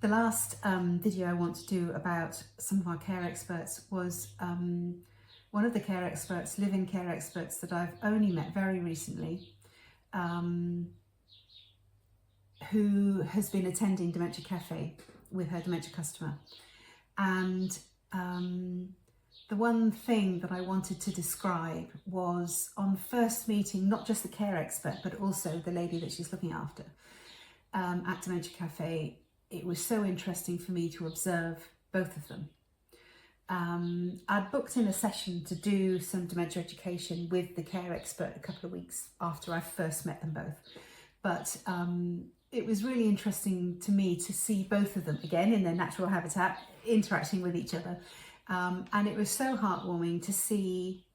The last video I want to do about some of our care experts was one of the care experts, live-in care experts that I've only met very recently, who has been attending Dementia Cafe with her dementia customer. And the one thing that I wanted to describe was, on first meeting, not just the care expert, but also the lady that she's looking after at Dementia Cafe, it was so interesting for me to observe both of them. I'd booked in a session to do some dementia education with the care expert a couple of weeks after I first met them both. But it was really interesting to me to see both of them, again in their natural habitat, interacting with each other. And it was so heartwarming to see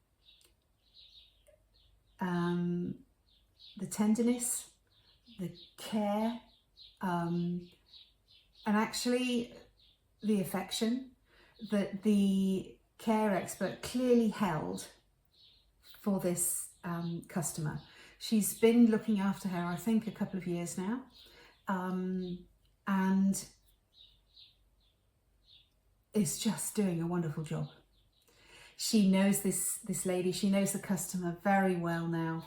the tenderness, the care, and actually the affection that the care expert clearly held for this customer. She's been looking after her, I think, a couple of years now, and is just doing a wonderful job. She knows this lady, she knows the customer very well now.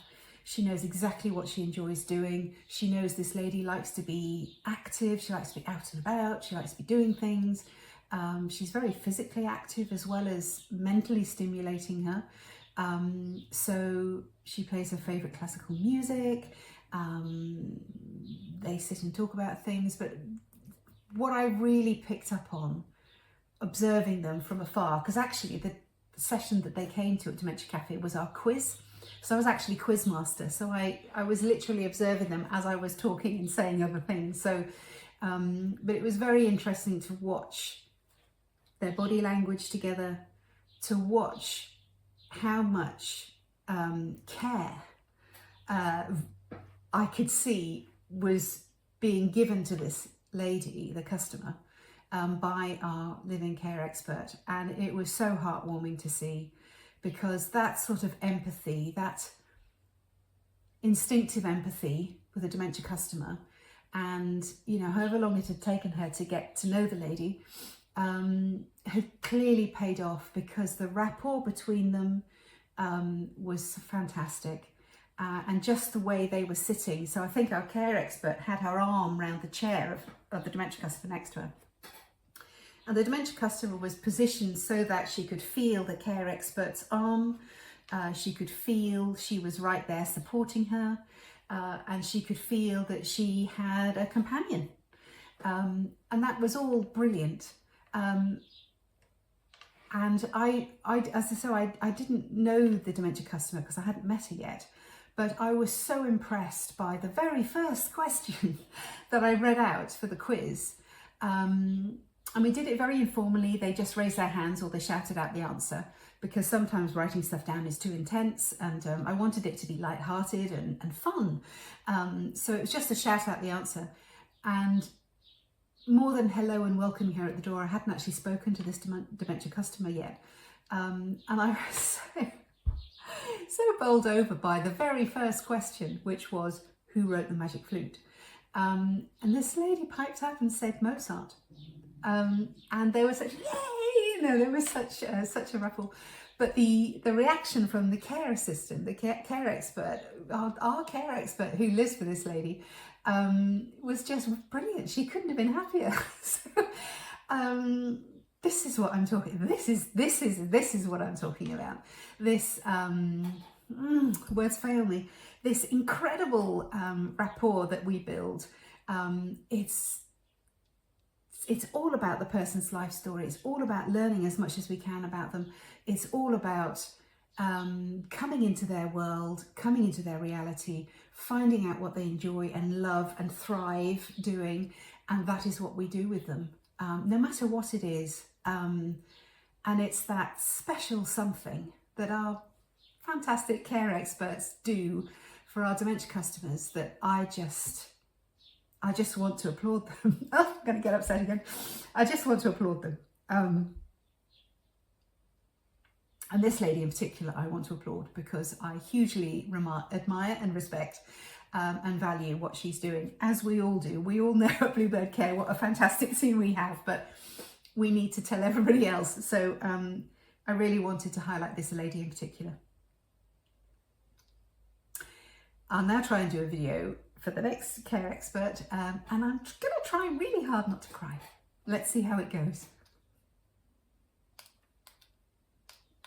She knows exactly what she enjoys doing. She knows this lady likes to be active, she likes to be out and about, she likes to be doing things. She's very physically active as well as mentally stimulating her. So she plays her favourite classical music. They sit and talk about things. But what I really picked up on, observing them from afar, because actually the session that they came to at Dementia Cafe was our quiz. So I was actually quiz master. So I was literally observing them as I was talking and saying other things. So, but it was very interesting to watch their body language together, to watch how much care I could see was being given to this lady, the customer, by our live-in care expert. And it was so heartwarming to see, because that sort of empathy, that instinctive empathy with a dementia customer, and, you know, however long it had taken her to get to know the lady, had clearly paid off, because the rapport between them was fantastic. And just the way they were sitting. So I think our care expert had her arm around the chair of the dementia customer next to her. And the dementia customer was positioned so that she could feel the care expert's arm. She could feel she was right there supporting her. And she could feel that she had a companion. And that was all brilliant. And I didn't know the dementia customer because I hadn't met her yet, but I was so impressed by the very first question that I read out for the quiz. And we did it very informally. They just raised their hands or they shouted out the answer, because sometimes writing stuff down is too intense, and I wanted it to be light-hearted and fun. So it was just to shout out the answer. And more than hello and welcoming her at the door, I hadn't actually spoken to this dementia customer yet. And I was so bowled over by the very first question, which was, who wrote the Magic Flute? And this lady piped up and said Mozart. And there was such, yay, you know, there was such a rapport. But the reaction from the care assistant, the care expert, our care expert who lives for this lady, was just brilliant. She couldn't have been happier. So, this is what I'm talking. This is what I'm talking about. This words fail me. This incredible rapport that we build. It's all about the person's life story. It's all about learning as much as we can about them. It's all about coming into their world, coming into their reality, finding out what they enjoy and love and thrive doing. And that is what we do with them, no matter what it is. And it's that special something that our fantastic care experts do for our dementia customers that I just want to applaud them. Oh, I'm going to get upset again. I just want to applaud them. And this lady in particular, I want to applaud, because I hugely admire and respect and value what she's doing, as we all do. We all know at Bluebird Care what a fantastic team we have, but we need to tell everybody else. So I really wanted to highlight this lady in particular. I'll now try and do a video for the next care expert, and I'm going to try really hard not to cry. Let's see how it goes.